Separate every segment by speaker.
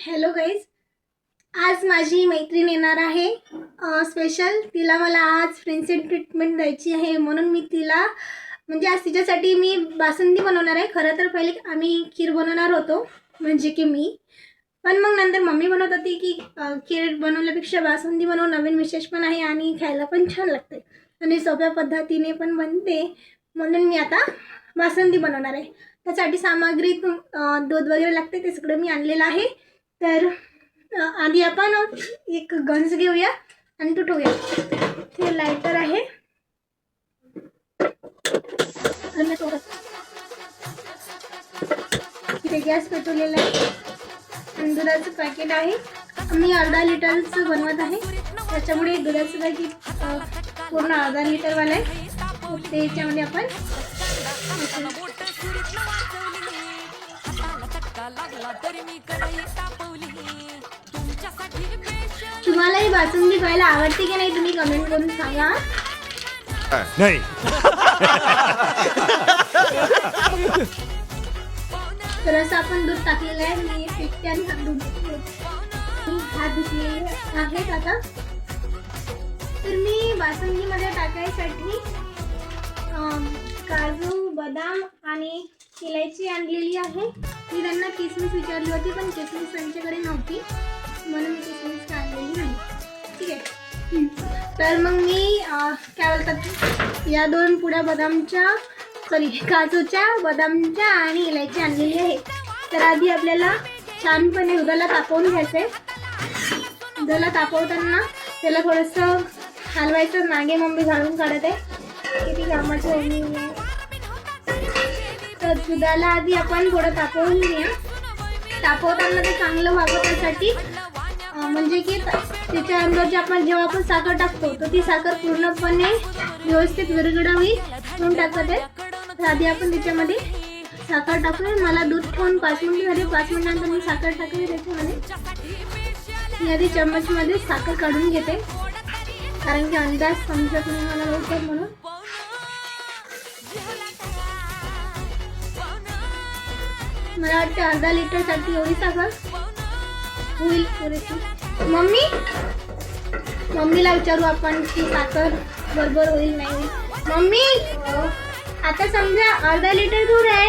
Speaker 1: Hello guys, आज माझी मैत्रीण येणार आहे स्पेशल. तिला मला आज फ्रेंडशिप ट्रीटमेंट द्यायची आहे, म्हणून मी तिला म्हणजे आज तिच्यासाठी मी बासुंदी बनवणार आहे. खरं तर पहिले आम्ही खीर बनवणार होतो, म्हणजे की मी पण मग नंतर मम्मी बनवत होती की खीर बनवल्यापेक्षा बासुंदी बनवून नवीन विशेष पण आहे आणि खायला पण छान लागते आणि सोप्या पद्धतीने पण बनते. म्हणून मी आता बासुंदी बनवणार आहे. त्यासाठी सामग्री दूध वगैरे लागते, ते सगळं मी आणलेलं आहे. तर आधी आपण एक गंज घेऊया आणि तो ठेवूया. ते लायटर आहे, इथे गॅस पेटवलेला आहे आणि दुधाचं पॅकेट आहे. मी अर्धा लिटरचं बनवत आहे, त्याच्यामुळे दुधाचं पॅकेट पूर्ण अर्धा लिटरवाला आहे. ते याच्यामध्ये आपण तुम्हालाही बासुंदी खायला आवडते की नाही, तुम्ही कमेंट करून सांगा.
Speaker 2: नाही.
Speaker 1: तर असं आपण दूध टाकलेलं आहे. मी पिठते आणि हात धुतलेले आहेत आता. तर मी बासुंदीमध्ये टाकायसाठी काजू, बदाम आणि इलायची आणलेली आहे. मी त्यांना किसमिस विचारली होती, पण किसमिस त्यांच्याकडे नव्हती, म्हणून मी किसमिस आणलेली नाही. ठीक आहे. तर मग मी काय बोलतात, या 2 पुड्या काजूच्या, बदामच्या आणि इलायची आणलेली आहे. तर आधी आपल्याला छानपणे दुधाला तापवून घ्यायचं आहे. दुधाला तापवताना त्याला थोडंसं हलवायचं. मागे मम्मी झाडून काढत आहे, किती कामाचं. तर दुधाला आधी आपण थोडं तापवून घेऊया. तापवताना ते चांगलं व्हावं त्यासाठी म्हणजे की त्याच्या अंदर जे आपण जेव्हा आपण साखर टाकतो, तर ती साखर पूर्णपणे व्यवस्थित विरघळावी म्हणून टाकत आहे. तर आधी आपण त्याच्यामध्ये साखर टाकूया. मला दूध ठेवून 5 मिनिट झाले. 5 मिनिटांनंतर मी साखर टाकली त्याच्यामध्ये. मी आधी चम्मचमध्ये साखर काढून घेते, कारण की अंदाज समजत नाही मला लवकर, म्हणून. मला वाटतं अर्धा लिटरसाठी एवढी साखर होईल पुरेशी. मम्मीला विचारू आपण की साखर बरोबर होईल नाही होईल. मम्मी, आता समजा अर्धा लिटर दूध आहे,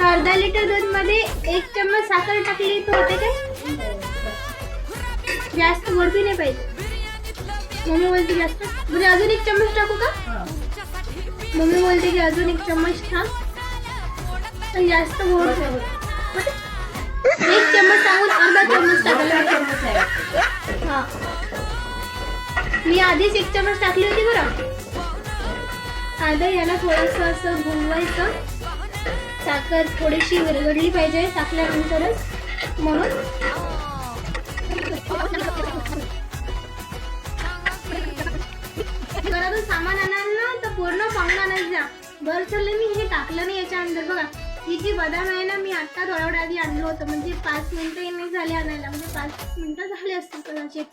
Speaker 1: अर्धा लिटर दूधमध्ये 1 चम्मच साखर टाकली तर होते काय? जास्त गोडवी नाही पाहिजे. मम्मी बोलते जास्त, म्हणजे अजून 1 चम्मच टाकू का? मम्मी बोलते की अजून 1 चम्मच टाक, पण जास्त गोड 1 चम्मच टाकून अर्धा चम्मच टाकला. हा, मी आधीच 1 चम्मच टाकली होती बरं. आता याला थोडंसं असं घुमवायचं. साखर थोडीशी विरघळली पाहिजे टाकल्यानंतरच, म्हणून. घरातून सामान आणाल ना तर पूर्ण पाहून आणायचं जा. बरं चाललं मी हे टाकलं नाही याच्या अंदर. बघा, ही जी बदाम आहे ना, मी आत्ता थोड्या वेळ आधी आणलं होतं, म्हणजे 5 मिनिटं नाही झाले आणायला, म्हणजे 5 मिनिटं झाले असतील कदाचित.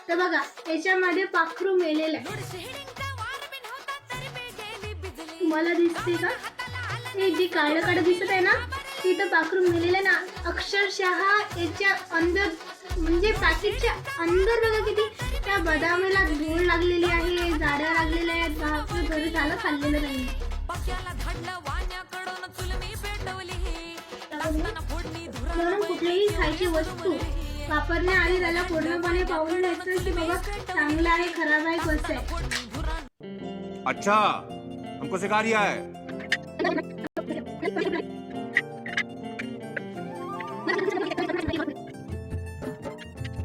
Speaker 1: तर बघा, याच्यामध्ये पाखरू मेलेलं आहे. तुम्हाला दिसते का? हे जी काळं काळं दिसत आहे ना, तिथं पाखरू मेलेलं आहे ना. अक्षरशः याच्या अंदर, म्हणजे पॅकेटच्या अंदर बघा किती त्या बदामाला धूळ लागलेली आहे, जाड्या लागलेल्या आहेत. बापरे, घरी झालं खाल्लेलं नाही. म्हणून कुठलीही खायची वस्तू वापरण्याआधी त्याला पूर्णपणे पाहून घ्यायचं की बाबा चांगलं आहे, खराब आहे, कसं आहे.
Speaker 2: अच्छा, हमको सिखा रिया है.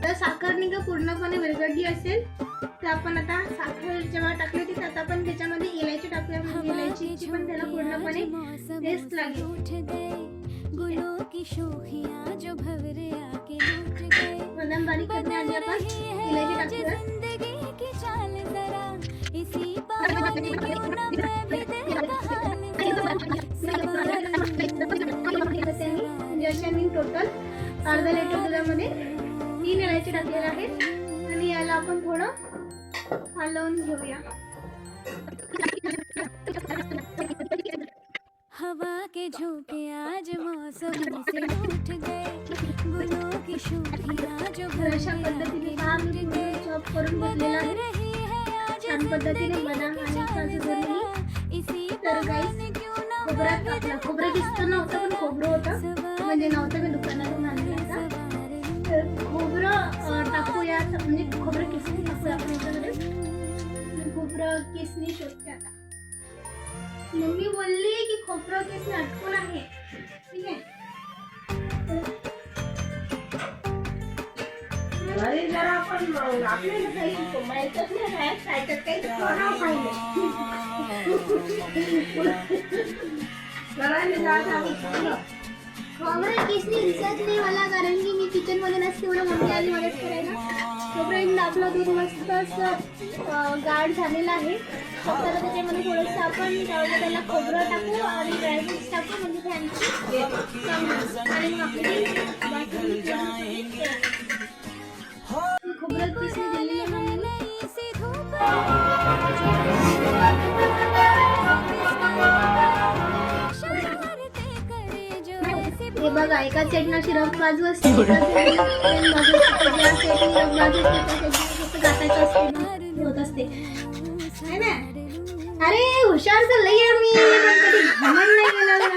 Speaker 1: तर साखर नाही का पूर्णपणे विरघळली असेल, तर आपण आता साखर जेव्हा टाकली होती, तर आपण त्याच्यामध्ये इलायची टाकूया. म्हणजे इलायचीची पण त्याला पूर्णपणे टेस्ट लागेल. बदाम बारीक करून आधी आपण इलायची टाकूया. जशा मी टोटल अर्धा लिटर दुधामध्ये 3 इलायची टाकलेल्या आहेत आणि याला आपण थोडं हलवून घेऊया. हवा के झोंके आज मौसम से उठ गए, गुलों की तर अशा पद्धतीने पहा मी पूर्ण चॉप करून घेतलेला आहे छान पद्धतीने बदाम आणि काजू दोन्ही. तर गाईस खोबऱ्यात आपलं खोबरं किसतं नव्हतं पण खोबरं होतं म्हणजे नव्हतं मी दुकानातून आणलं होतं. तर खोबरं टाकूयात म्हणजे खोबरं किसणी टाकूया आपण याच्यामध्ये. खोबरं किसणी शोधते आता. मम्मी बोलली की खोबरं किसणी अटकून आहे. ठीक आहे
Speaker 3: अरे जरा आपण आपल्याला काही माहितच नाही काय काय काही
Speaker 1: खोबरं किसणी दिसत नाही मला कारण की मी किचन मध्ये नसते एवढं मम्मी आली मदत करायला. तोपर्यंत आपलं दूध मस्त असं गाढ झालेलं आहे. तर त्याच्यामध्ये थोडंसं आपण त्याला खोबरं टाकू आणि ड्रायफ्रुट्स टाकू म्हणजे फॅन्सी आणि मग आपली खोबरं किसणी दिलेली आहे हे बघा एका साईडनं अशी रफ बाजू असते घाटायचं असते होत असते है ना. अरे हुशार तर लई आहे मी पण कधी घमंड नाही केलं ना.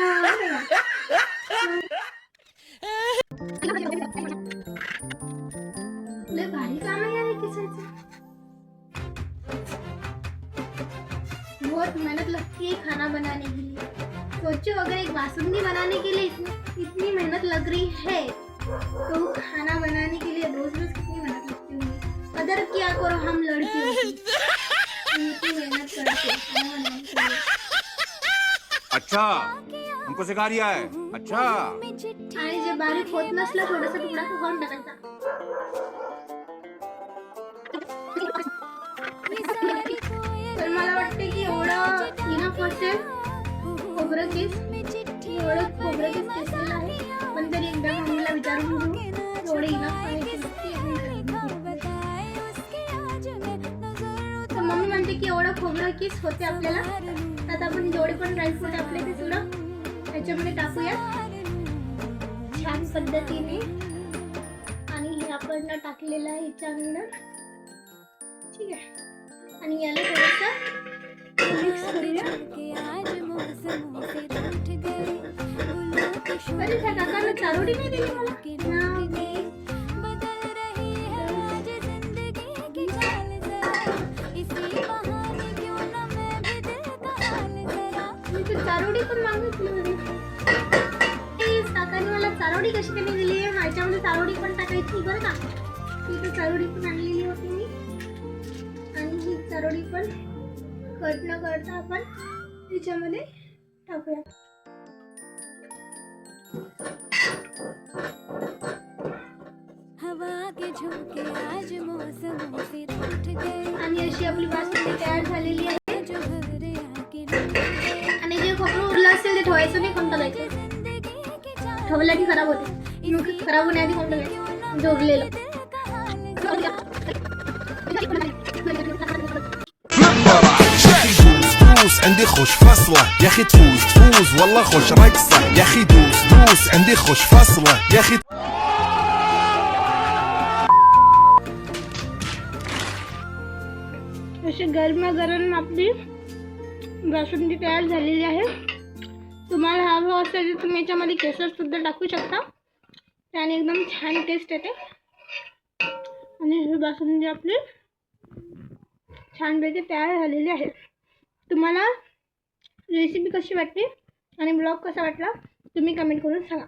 Speaker 1: लय भारी काम आहे यार हे किसायचं. बहुत मेहनत लगती है खाना बनाने के लिए. सोचो अगर एक बासुंदी बनाने के लिए इतनी मेहनत लग रही है तो खाना बनाने के लिए रोज रोज कितनी मेहनत लगती होगी. कदर किया करो हम लड़कियों की. इतनी मेहनत करते हैं खाना बनाने के लिए.
Speaker 2: अच्छा हमको सिखा रिया है. अच्छा
Speaker 1: आणि जे बारीक होत नसलं थोडासा तुकडा तो खाऊन टाकायचा. तर मला वाटते की एवढं इनफ असेल खोबरं केस. एवढं खोबरं केस केसलेलं आहे पण तरी एकदा मम्मीला विचारून घेऊ एवढं इनफ आहे की तर मम्मी म्हणते की एवढं खोबरं केस होते आपल्याला. आता आपण जेवढे पण ड्रायफ्रूट आपले ते सगळं त्याच्यामध्ये टाकूया छान पद्धतीने. आणि हे आपण टाकलेलं आहे याच्यानंतर ठीक आहे. आणि याला थोडंसं मिक्स करूया. अरे त्या काकांना चारोडी नाही दिली मला. मी तर चारोडी पण मागितली होती. काकांनी मला चारोडी कशी काय नाही दिली. ह्याच्यामध्ये चारोडी पण टाकायची बरं का. ती तर चारोडी पण आणलेली होती मी आणि ही चारोडी पण कट न करता आपण त्याच्यामध्ये टाकूया. आणि अशी आपली बासुंदी तयार झालेली आहे. आणि जे खोबरं उरलं असेल ते ठेवायचं नाही कोणतं टाकायचं. ठेवलं की खराब होते. मग खराब होण्याआधी कोणतं टाकायचं जे उरलेलं.
Speaker 4: دوس عندي خوش فصلة يا اخي تفوز والله خوش رقصة يا اخي دوس عندي خوش فصلة يا اخي.
Speaker 1: अशी गरमागरम आपली बासुंदी तयार झालेली आहे. तुम्हाला हवं असेल तर तुम्ही याच्यामध्ये केसर सुद्धा टाकू शकता. त्याने एकदम छान टेस्ट येते. आणि ही बासुंदी आपली छानपैकी तयार झालेली आहे. तुम्हाला रेसिपी कशी वाटली आणि ब्लॉग कसा वाटला तुम्ही कमेंट करून सांगा.